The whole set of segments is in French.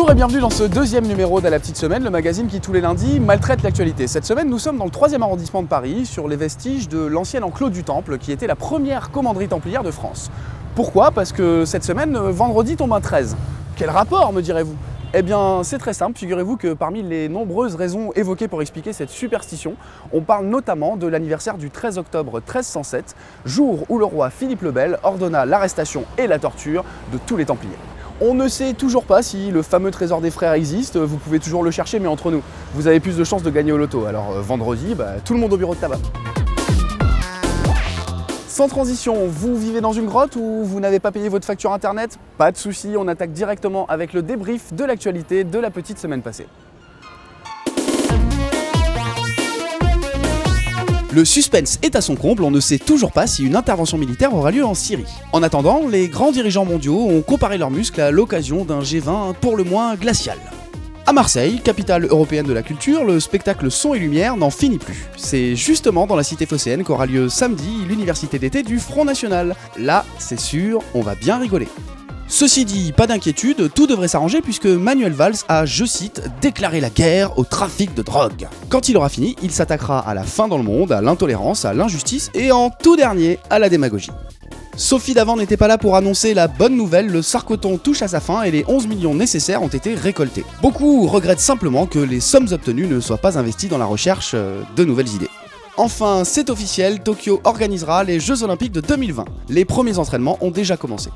Bonjour et bienvenue dans ce deuxième numéro de La Petite Semaine, le magazine qui tous les lundis maltraite l'actualité. Cette semaine, nous sommes dans le 3e arrondissement de Paris, sur les vestiges de l'ancien enclos du Temple, qui était la première commanderie templière de France. Pourquoi? Parce que cette semaine, vendredi tombe un 13. Quel rapport, me direz-vous? Eh bien, c'est très simple, figurez-vous que parmi les nombreuses raisons évoquées pour expliquer cette superstition, on parle notamment de l'anniversaire du 13 octobre 1307, jour où le roi Philippe le Bel ordonna l'arrestation et la torture de tous les Templiers. On ne sait toujours pas si le fameux trésor des frères existe, vous pouvez toujours le chercher, mais entre nous, vous avez plus de chances de gagner au loto. Alors vendredi, tout le monde au bureau de tabac. Sans transition, vous vivez dans une grotte ou vous n'avez pas payé votre facture internet? Pas de souci, on attaque directement avec le débrief de l'actualité de la petite semaine passée. Le suspense est à son comble, on ne sait toujours pas si une intervention militaire aura lieu en Syrie. En attendant, les grands dirigeants mondiaux ont comparé leurs muscles à l'occasion d'un G20 pour le moins glacial. À Marseille, capitale européenne de la culture, le spectacle son et lumière n'en finit plus. C'est justement dans la cité phocéenne qu'aura lieu samedi l'université d'été du Front National. Là, c'est sûr, on va bien rigoler. Ceci dit, pas d'inquiétude, tout devrait s'arranger puisque Manuel Valls a, je cite, déclaré la guerre au trafic de drogue. Quand il aura fini, il s'attaquera à la faim dans le monde, à l'intolérance, à l'injustice et en tout dernier, à la démagogie. Sophie Davant n'était pas là pour annoncer la bonne nouvelle, le sarcoton touche à sa fin et les 11 millions nécessaires ont été récoltés. Beaucoup regrettent simplement que les sommes obtenues ne soient pas investies dans la recherche de nouvelles idées. Enfin, c'est officiel, Tokyo organisera les Jeux Olympiques de 2020. Les premiers entraînements ont déjà commencé.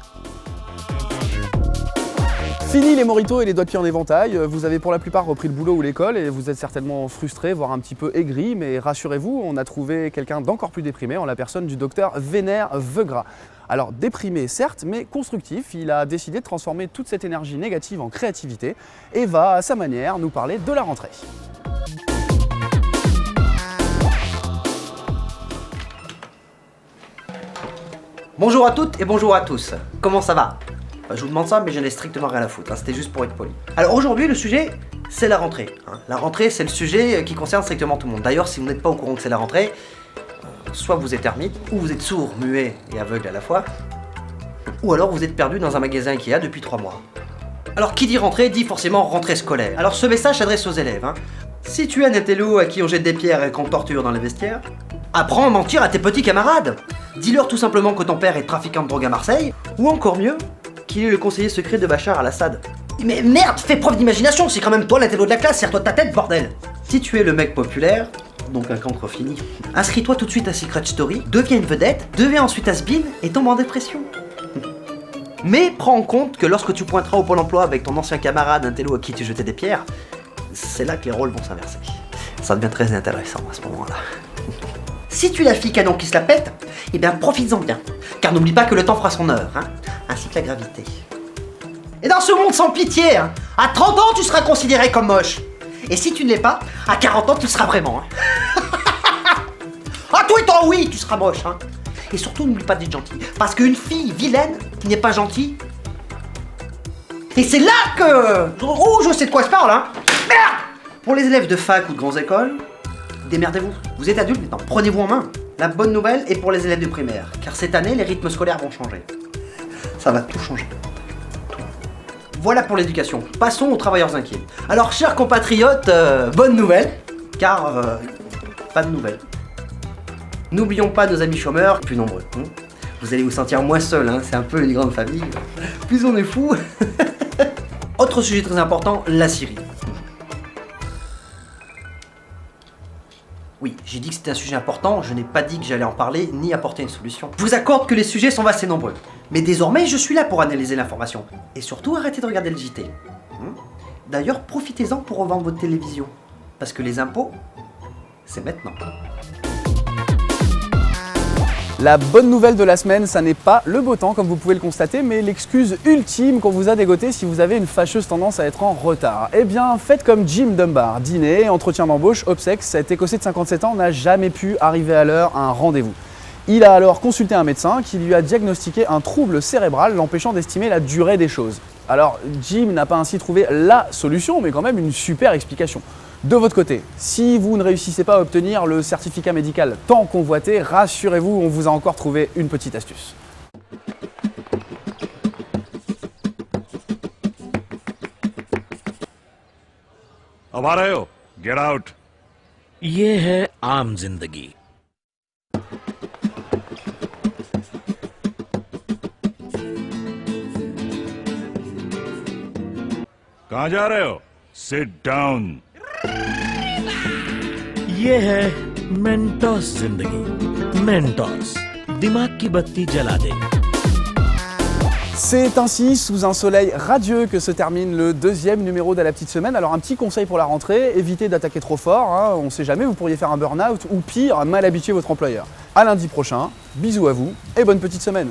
Fini les moritos et les doigts de pied en éventail, vous avez pour la plupart repris le boulot ou l'école et vous êtes certainement frustré, voire un petit peu aigri, mais rassurez-vous, on a trouvé quelqu'un d'encore plus déprimé en la personne du docteur Vénère Veugras. Alors déprimé certes, mais constructif, il a décidé de transformer toute cette énergie négative en créativité et va à sa manière nous parler de la rentrée. Bonjour à toutes et bonjour à tous, comment ça va? Je vous demande ça, mais j'en ai strictement rien à foutre, c'était juste pour être poli. Alors aujourd'hui, le sujet, c'est la rentrée. La rentrée, c'est le sujet qui concerne strictement tout le monde. D'ailleurs, si vous n'êtes pas au courant que c'est la rentrée, soit vous êtes ermite, ou vous êtes sourd, muet et aveugle à la fois, ou alors vous êtes perdu dans un magasin Ikea depuis 3 mois. Alors qui dit rentrée, dit forcément rentrée scolaire. Alors ce message s'adresse aux élèves. Si tu es un intello à qui on jette des pierres et qu'on torture dans les vestiaires, apprends à mentir à tes petits camarades. Dis-leur tout simplement que ton père est trafiquant de drogue à Marseille, ou encore mieux, qu'il est le conseiller secret de Bachar al-Assad. Mais merde, fais preuve d'imagination, c'est quand même toi l'intello de la classe, serre-toi de ta tête, bordel. Si tu es le mec populaire, donc un cancre fini, inscris-toi tout de suite à Secret Story, deviens une vedette, deviens ensuite has-been et tombe en dépression. Mais prends en compte que lorsque tu pointeras au Pôle emploi avec ton ancien camarade intello à qui tu jetais des pierres, c'est là que les rôles vont s'inverser. Ça devient très intéressant à ce moment-là. Si tu es la fille canon qui se la pète, eh bien profites-en bien. Car n'oublie pas que le temps fera son heure, ainsi que la gravité. Et dans ce monde sans pitié, à 30 ans tu seras considéré comme moche. Et si tu ne l'es pas, à 40 ans tu le seras vraiment. À tout étant oui, tu seras moche. Et surtout n'oublie pas d'être gentil. Parce qu'une fille vilaine qui n'est pas gentille... Et c'est là que... Oh, je sais de quoi je parle, Merde. Pour les élèves de fac ou de grandes écoles, démerdez-vous. Vous êtes adultes maintenant, prenez-vous en main. La bonne nouvelle est pour les élèves de primaire, car cette année, les rythmes scolaires vont changer. Ça va tout changer. Tout. Voilà pour l'éducation. Passons aux travailleurs inquiets. Alors, chers compatriotes, bonne nouvelle, car pas de nouvelles. N'oublions pas nos amis chômeurs, plus nombreux. Vous allez vous sentir moins seul, c'est un peu une grande famille. Plus on est fou. Autre sujet très important, la Syrie. Oui, j'ai dit que c'était un sujet important, je n'ai pas dit que j'allais en parler, ni apporter une solution. Je vous accorde que les sujets sont vastes et nombreux. Mais désormais, je suis là pour analyser l'information. Et surtout, arrêtez de regarder le JT. D'ailleurs, profitez-en pour revendre votre télévision. Parce que les impôts, c'est maintenant. La bonne nouvelle de la semaine, ça n'est pas le beau temps comme vous pouvez le constater, mais l'excuse ultime qu'on vous a dégotée si vous avez une fâcheuse tendance à être en retard. Eh bien, faites comme Jim Dunbar, dîner, entretien d'embauche, obsèques, cet Écossais de 57 ans n'a jamais pu arriver à l'heure à un rendez-vous. Il a alors consulté un médecin qui lui a diagnostiqué un trouble cérébral l'empêchant d'estimer la durée des choses. Alors, Jim n'a pas ainsi trouvé la solution, mais quand même une super explication. De votre côté, si vous ne réussissez pas à obtenir le certificat médical tant convoité, rassurez-vous, on vous a encore trouvé une petite astuce. अब आ रहे हो? Get out. ये है आम जिंदगी। कहाँ जा रहे हो? Sit down. ये है मेंटोस जिंदगी। मेंटोस दिमाग की बत्ती जला दे। C'est ainsi, sous un soleil radieux, que se termine le deuxième numéro de La Petite Semaine. Alors un petit conseil pour la rentrée, évitez d'attaquer trop fort, hein, on sait jamais, vous pourriez faire un burn-out ou pire, mal habituer votre employeur. À lundi prochain, bisous à vous et bonne petite semaine.